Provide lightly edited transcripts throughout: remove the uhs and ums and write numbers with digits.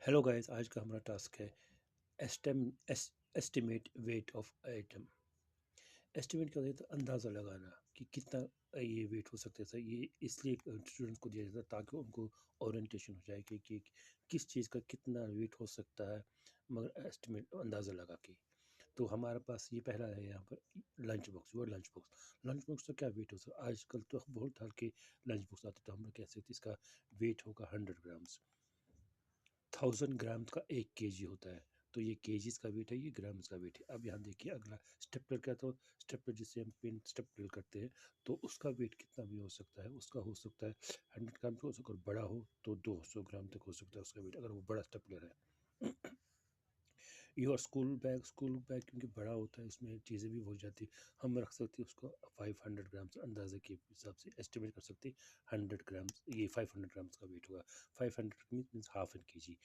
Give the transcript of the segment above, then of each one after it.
Hello guys, आज का हमारा टास्क है esteem estimate weight of item. Estimate क्या होता है? तो अंदाज़ा लगाना कि कितना ये वेट हो सकता है। सर ये इसलिए स्टूडेंट्स को दिया जाता है ताकि उनको ओरिएंटेशन हो जाए कि किस चीज़ का कितना वेट हो सकता है, मगर एस्टिमेट अंदाज़ा लगा के। तो हमारे पास ये पहला है यहाँ पर लंच बॉक्स। वो लंच बॉक्स का क्या वेट हो सकता है? आजकल तो बहुत हल्के लंच बॉक्स आते, तो हम लोग कह सकते हैं इसका वेट होगा 100 ग्राम्स। 1000 ग्राम का 1 केजी होता है, तो ये केजीज का वेट है, ये ग्राम्स का वेट है। अब यहाँ देखिए अगला स्टेपलर क्या, तो स्टेपलर जिससे हम पेन स्टेपलर करते हैं, तो उसका वेट कितना भी हो सकता है। उसका हो सकता है 100 ग्राम का हो सकता है, अगर बड़ा हो तो 200 ग्राम तक हो सकता है उसका वेट, अगर वो बड़ा स्टेपलर है। योर स्कूल बैग क्योंकि बड़ा होता है, उसमें चीज़ें भी हो जाती है, हम रख सकते हैं उसको 500 ग्राम्स अंदाजे के हिसाब से एस्टिमेट कर सकते हैं। 100 ग्राम्स, ये 500 ग्राम्स का वेट होगा। 500 मीन्स हाफ एन के जी।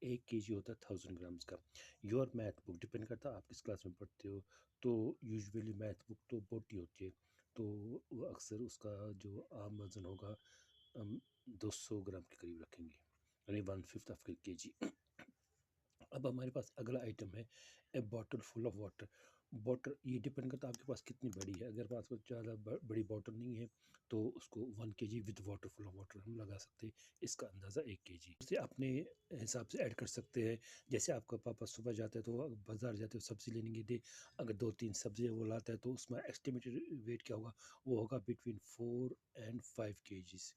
1 केजी होता है 1000 ग्राम्स का। योर मैथ बुक डिपेंड करता है आप किस क्लास में पढ़ते हो, तो यूजुअली मैथ बुक तो मोटी होती है, तो वो अक्सर उसका जो आम वजन होगा हम 200 ग्राम के करीब रखेंगे, यानी 1/5 ऑफ के जी। अब हमारे पास अगला आइटम है a bottle full of water. Water ये डिपेंड करता है आपके पास कितनी बड़ी है। अगर पास ज़्यादा बड़ी बॉटल नहीं है तो उसको 1 KG with water, full of water हम लगा सकते हैं। इसका अंदाज़ा 1 केजी से अपने हिसाब से ऐड कर सकते हैं। जैसे आपका पापा सुबह जाते हैं तो वो बाज़ार जाते हैं सब्ज़ी लेने के लिए, अगर 2-3 सब्ज़ियाँ वो लाता है तो उसमें एस्टिमेटेड वेट क्या होगा, वो होगा बिटवीन 4 and 5 केजीज़।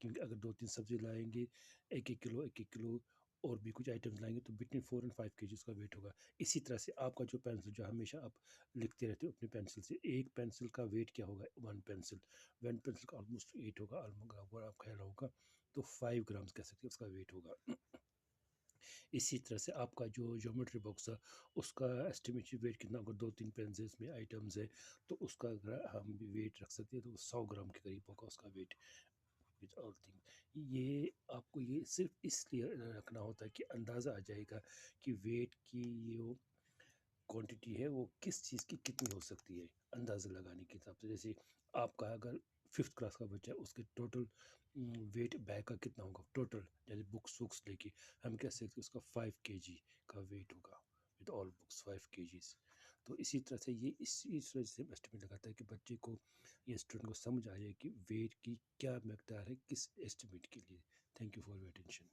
क्योंकि अगर 2-3 सब्ज़ी लाएँगे, 1-1 किलो और भी कुछ आइटम्स लाएँगे, तो बिटवीन 4 and 5 केजी उसका वेट होगा। इसी तरह से आपका जो पेंसिल जो हमेशा आप लिखते रहते हो अपनी पेंसिल से, एक पेंसिल का वेट क्या होगा? 1 पेंसिल का ऑलमोस्ट 8 होगा, अगर आप ख्याल होगा तो 5 ग्राम्स कह सकते हैं उसका वेट होगा। इसी तरह से आपका जो ज्योमेट्री बॉक्स है, उसका एस्टिमेटेड वेट कितना होगा? 2-3 पेंसिल्स में आइटम्स है, तो उसका अगर हम वेट रख सकते हैं तो 100 ग्राम के करीब होगा उसका वेट। विथ ऑल थिंग, ये आपको ये सिर्फ इसलिए रखना होता है कि अंदाज़ा आ जाएगा कि वेट की जो क्वांटिटी है वो किस चीज़ की कितनी हो सकती है, अंदाज़ा लगाने के हिसाब से। जैसे आपका अगर फिफ्थ क्लास का बच्चा है, उसके टोटल वेट बैग का कितना होगा टोटल, जैसे बुक्स वुक्स लेके हम कह सकते हैं उसका 5 केजी का वेट होगा विद ऑल बुक्स 5 केजीज। तो इसी तरह से ये इस वजह से एस्टिमेट लगाता है कि बच्चे को, ये स्टूडेंट को समझ आ जाए कि वेट की क्या मकदार है किस एस्टिमेट के लिए। Thank you for your attention.